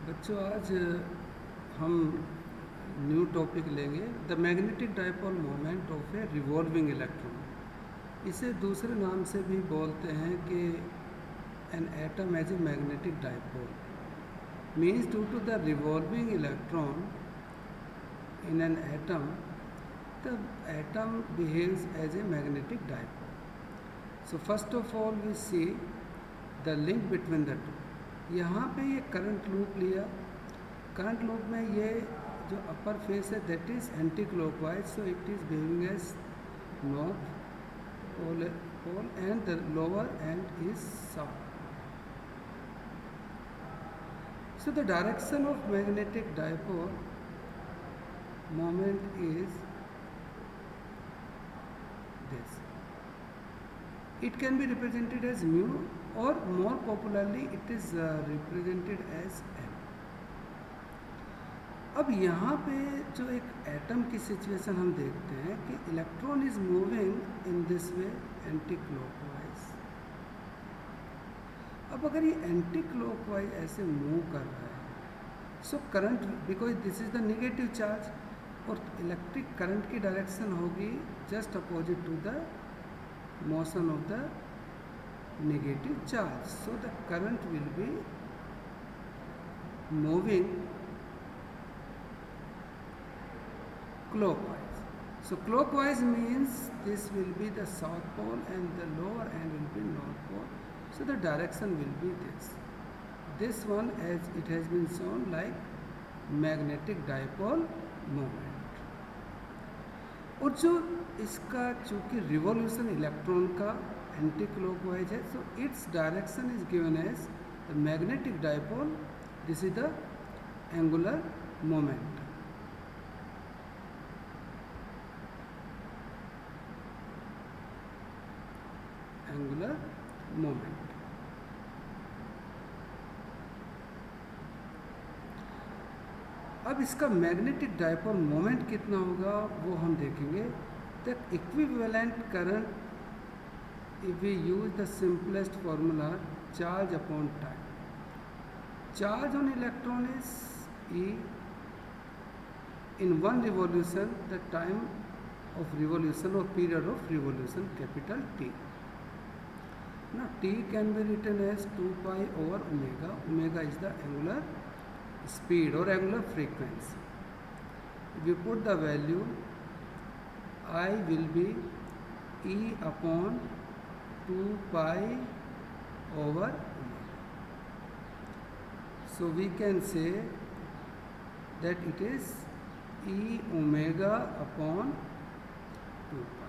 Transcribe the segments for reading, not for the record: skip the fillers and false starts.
बच्चों आज हम न्यू टॉपिक लेंगे the magnetic dipole moment of a revolving electron. इसे दूसरे नाम से भी बोलते हैं कि an atom as a magnetic dipole means due to the revolving electron in an atom the atom behaves as a magnetic dipole. So first of all we see the link between the two. यहाँ पे ये current loop लिया। Current loop में ये जो upper face है that is anti clockwise, so it is behaving as north pole and the lower end is south. So the direction of magnetic dipole moment is this. It can be represented as mu or more popularly it is represented as m. अब यहाँ पे जो एक atom की situation हम देखते हैं कि electron is moving in this way anti clockwise. अब अगर ये एंटी क्लॉकवाइज ऐसे मूव कर रहा है so current, because this is the negative charge, और इलेक्ट्रिक करंट की डायरेक्शन होगी just opposite to the motion of the negative charge, so the current will be moving clockwise. So clockwise means this will be the south pole and the lower end will be north pole. So the direction will be this. This one as it has been shown like magnetic dipole moment. और जो इसका चूँकि revolution electron का anti clockwise है, so its direction is given as the magnetic dipole. This is the angular moment. Angular moment. अब इसका magnetic dipole moment कितना होगा वो हम देखेंगे। The equivalent current if we use the simplest formula charge upon time. Charge on electron is E in one revolution, the time of revolution or period of revolution, capital T. Now T can be written as 2 pi over omega. Omega is the angular speed or angular frequency. If we put the value, I will be E upon 2 pi over omega. So we can say that it is E omega upon 2 pi.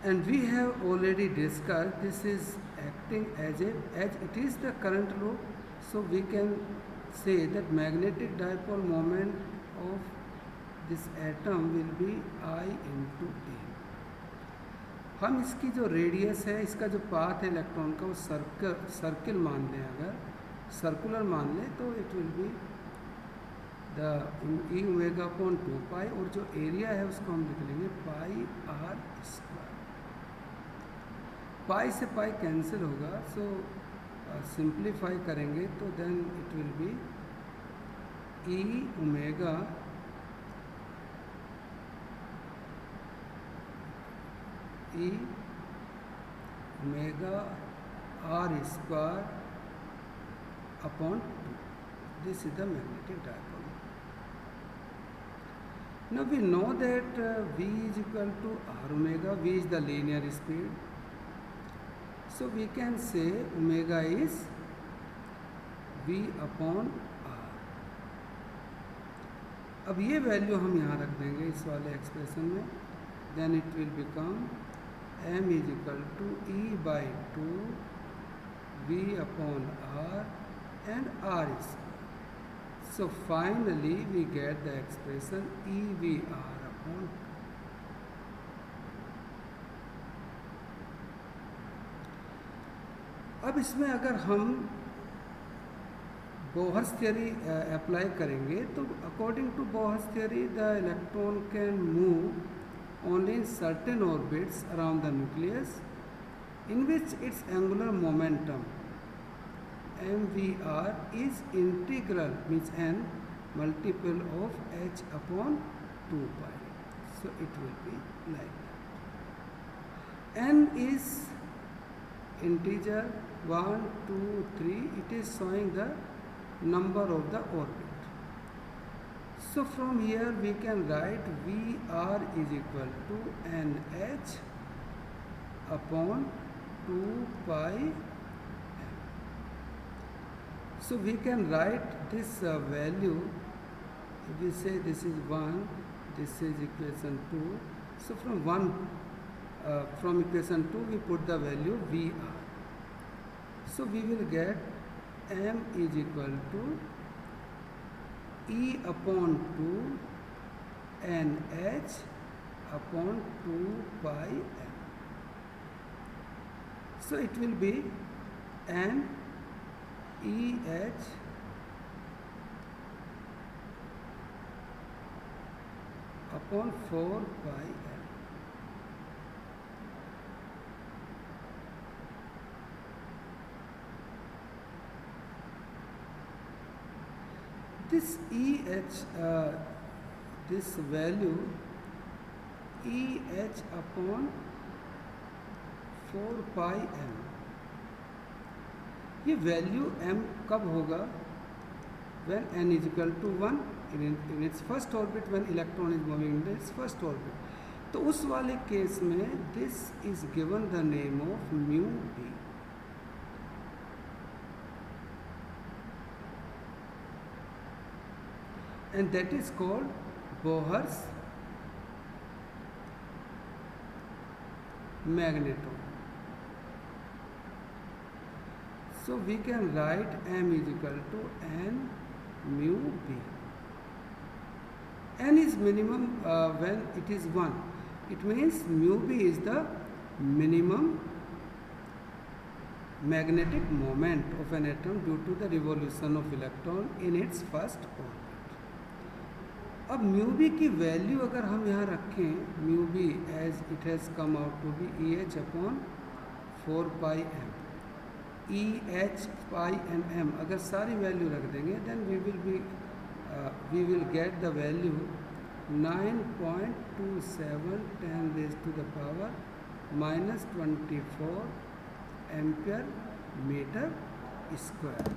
And we have already discussed this is acting as it is the current loop, so we can say that magnetic dipole moment of this atom will be I into A. हम इसकी जो radius है, इसका जो path है electron का, वो circle मान लें, अगर सर्कुलर मान लें तो it will be the E omega upon 2 पाई, और जो एरिया है उसको हम लिख लेंगे पाई R स्क्वायर। पाई से पाई कैंसिल होगा, सो सिंप्लीफाई करेंगे तो then it will be E omega R square upon 2. This is the magnetic dipole. Now we know that V is equal to R omega. V is the linear speed. So we can say omega is V upon R. अब ये value हम यहाँ रख देंगे इस वाले expression में, then it will become m is equal to E by 2 V upon R and R square. So finally we get the expression EVR upon 2. अब इसमें अगर हम बोहर्स थियरी अप्लाई करेंगे तो according to Bohr's theory the electron can move only in certain orbits around the nucleus in which its angular momentum mvr is integral, means n multiple of h upon 2 pi. So it will be like that. N is integer 1, 2, 3. It is showing the number of the orbit. So from here we can write Vr is equal to nh upon 2 pi m. So we can write this value. If we say this is 1, this is equation 2. So from equation 2 we put the value Vr. So we will get m is equal to E upon 2 nh upon 2 pi m. So it will be n eh upon 4 pi m. This this value upon 4 pi m, ये value m कब होगा? when n is equal to 1 in its first orbit, when electron is moving in its first orbit. तो उस वाले case में this is given the name of mu b. And that is called Bohr's magneton. So we can write m is equal to n mu b. N is minimum when it is 1. It means mu b is the minimum magnetic moment of an atom due to the revolution of electron in its first orbit. अब mu B की value अगर हम यहाँ रखें, mu B as it has come out to be E H upon 4 pi M, E H pi M M, अगर सारी वैल्यू रख देंगे then we will get the value 9.27 10 raised to the power -24 ampere metre square.